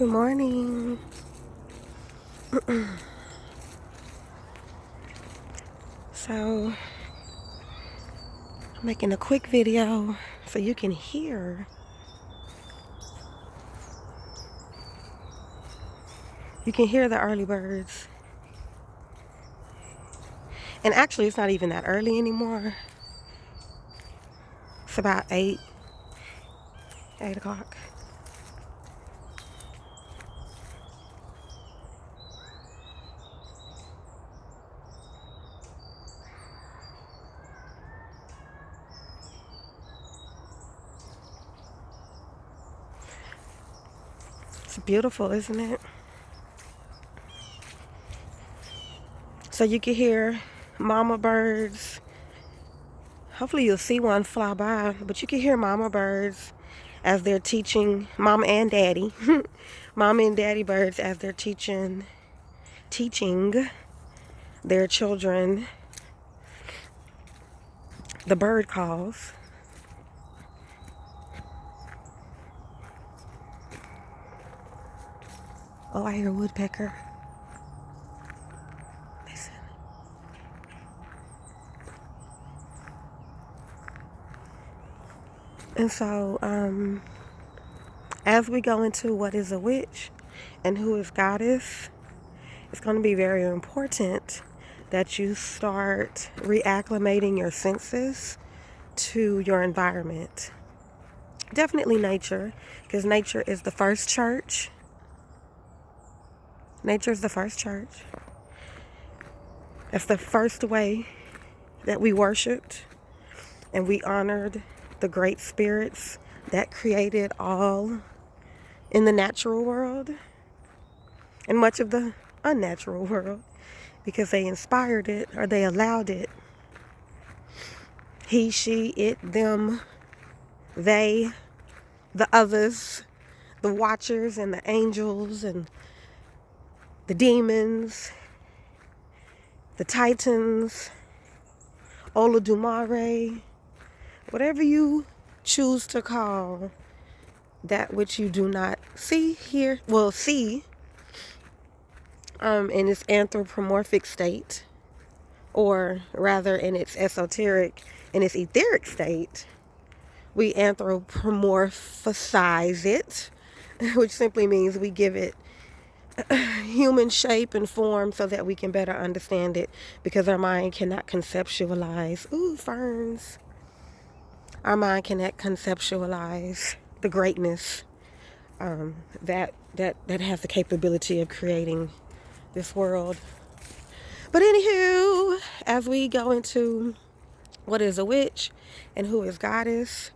Good morning. So, I'm making a quick video so you can hear. You can hear the early birds. And actually, it's not even that early anymore. It's about 8 o'clock. It's beautiful, isn't it? So you can hear mama birds. Hopefully you'll see one fly by, but you can hear mama birds as they're teaching, mama and daddy, mama and daddy birds as they're teaching their children the bird calls. Oh, I hear a woodpecker. Listen. And so, as we go into what is a witch and who is goddess, it's going to be very important that you start reacclimating your senses to your environment. Definitely nature, because nature is the first church. Nature is the first church. That's the first way that we worshiped and we honored the great spirits that created all in the natural world and much of the unnatural world, because they inspired it or they allowed it. He, she, it, them, they, the others, the watchers and the angels and the demons, the titans, Olodumare, whatever you choose to call that which you do not see here, see in its anthropomorphic state, or rather in its esoteric, in its etheric state. We anthropomorphize it, which simply means we give it human shape and form so that we can better understand it, because our mind cannot conceptualize. Ooh, ferns. Our mind cannot conceptualize the greatness that has the capability of creating this world. But anywho, as we go into what is a witch and who is goddess,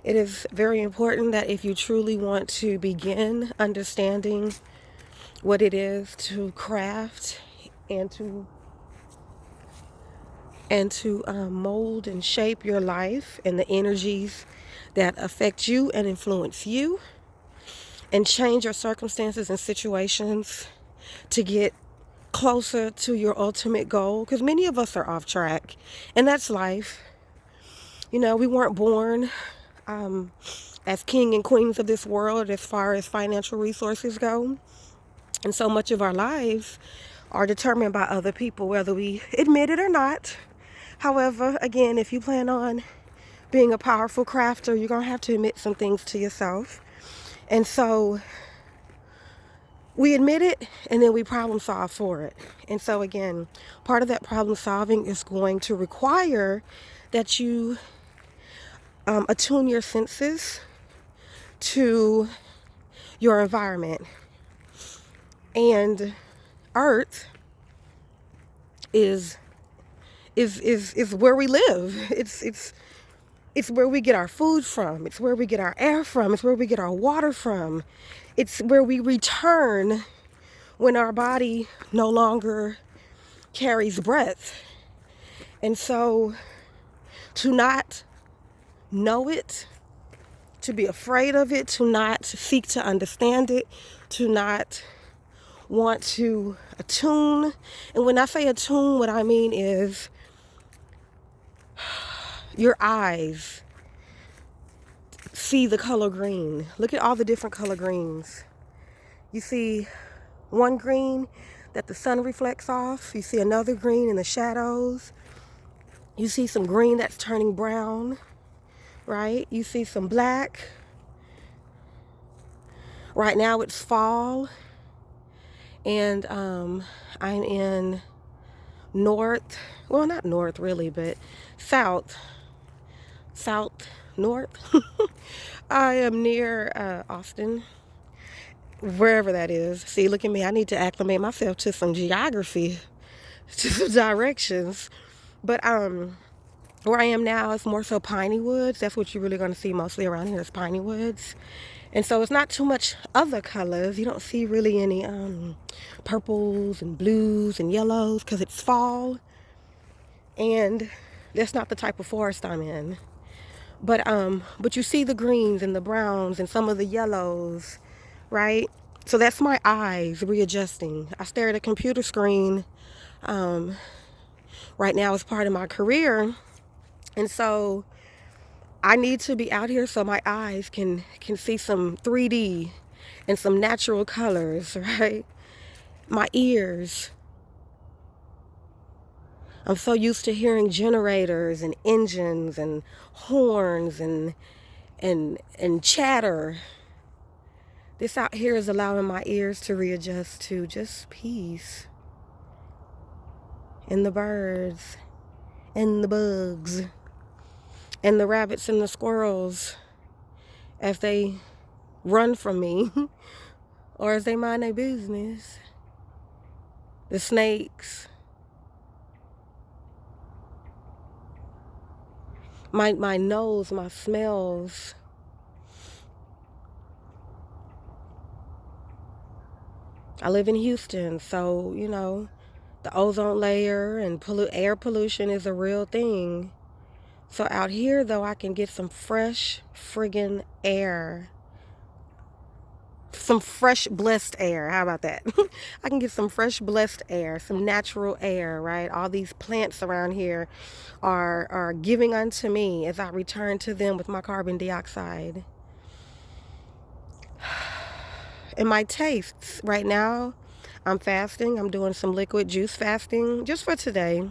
it is very important that if you truly want to begin understanding what it is to craft and to mold and shape your life and the energies that affect you and influence you, and change your circumstances and situations to get closer to your ultimate goal, because many of us are off track, and that's life. You know, we weren't born as king and queens of this world as far as financial resources go, and so much of our lives are determined by other people, whether we admit it or not. However, again, if you plan on being a powerful crafter, you're going to have to admit some things to yourself. And so we admit it and then we problem solve for it. And so again, part of that problem solving is going to require that you attune your senses to your environment. And Earth is where we live. It's where we get our food from. It's where we get our air from. It's where we get our water from. It's where we return when our body no longer carries breath. And so to not know it, to be afraid of it, to not seek to understand it, to not want to attune. And when I say attune, what I mean is your eyes see the color green. Look at all the different color greens. You see one green that the sun reflects off. You see another green in the shadows. You see some green that's turning brown, right? You see some black. Right now it's fall, and I'm in north, well, not north really, but south north. I am near Austin, wherever that is. See, look at me. I need to acclimate myself to some geography, to some directions. But where I am now is more so piney woods. That's what you're really going to see mostly around here is piney woods. And so it's not too much other colors. You don't see really any purples and blues and yellows because it's fall. And that's not the type of forest I'm in. But you see the greens and the browns and some of the yellows, right? So that's my eyes readjusting. I stare at a computer screen right now as part of my career. And so I need to be out here so my eyes can see some 3D and some natural colors, right? My ears. I'm so used to hearing generators and engines and horns and chatter. This out here is allowing my ears to readjust to just peace. And the birds and the bugs and the rabbits and the squirrels as they run from me or as they mind their business. The snakes. My nose, my smells. I live in Houston, so, you know, the ozone layer and air pollution is a real thing. So out here, though, I can get some fresh friggin' air. Some fresh, blessed air. How about that? I can get some fresh, blessed air, some natural air, right? All these plants around here are giving unto me as I return to them with my carbon dioxide. And my tastes right now, I'm fasting. I'm doing some liquid juice fasting just for today,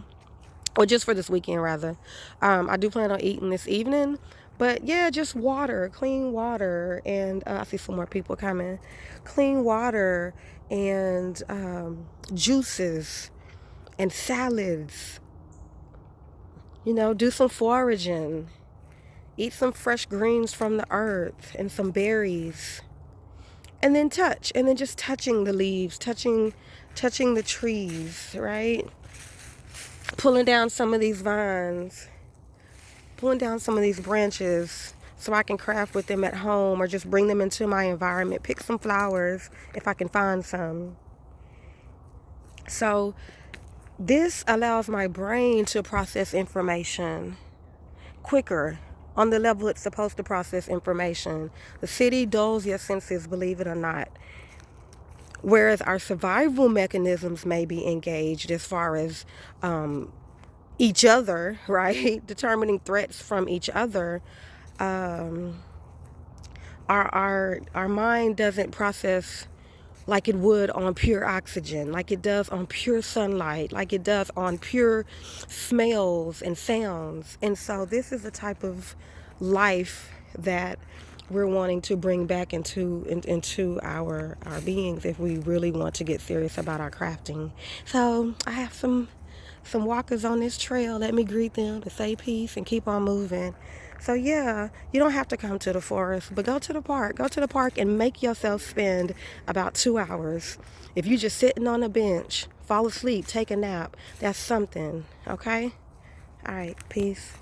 or just for this weekend rather. I do plan on eating this evening, but yeah, just water, clean water. And I see some more people coming. Clean water and juices and salads. You know, do some foraging. Eat some fresh greens from the earth and some berries. And then just touching the leaves, touching the trees, right? Pulling down some of these vines, pulling down some of these branches so I can craft with them at home or just bring them into my environment. Pick some flowers if I can find some. So this allows my brain to process information quicker on the level it's supposed to process information. The city dulls your senses, believe it or not. Whereas our survival mechanisms may be engaged as far as each other, right? Determining threats from each other. Our mind doesn't process like it would on pure oxygen, like it does on pure sunlight, like it does on pure smells and sounds. And so this is the type of life that we're wanting to bring back into our beings if we really want to get serious about our crafting. So I have some walkers on this trail. Let me greet them to say peace and keep on moving. So yeah, you don't have to come to the forest, but go to the park. Go to the park and make yourself spend about 2 hours. If you're just sitting on a bench, fall asleep, take a nap, that's something, okay? All right, peace.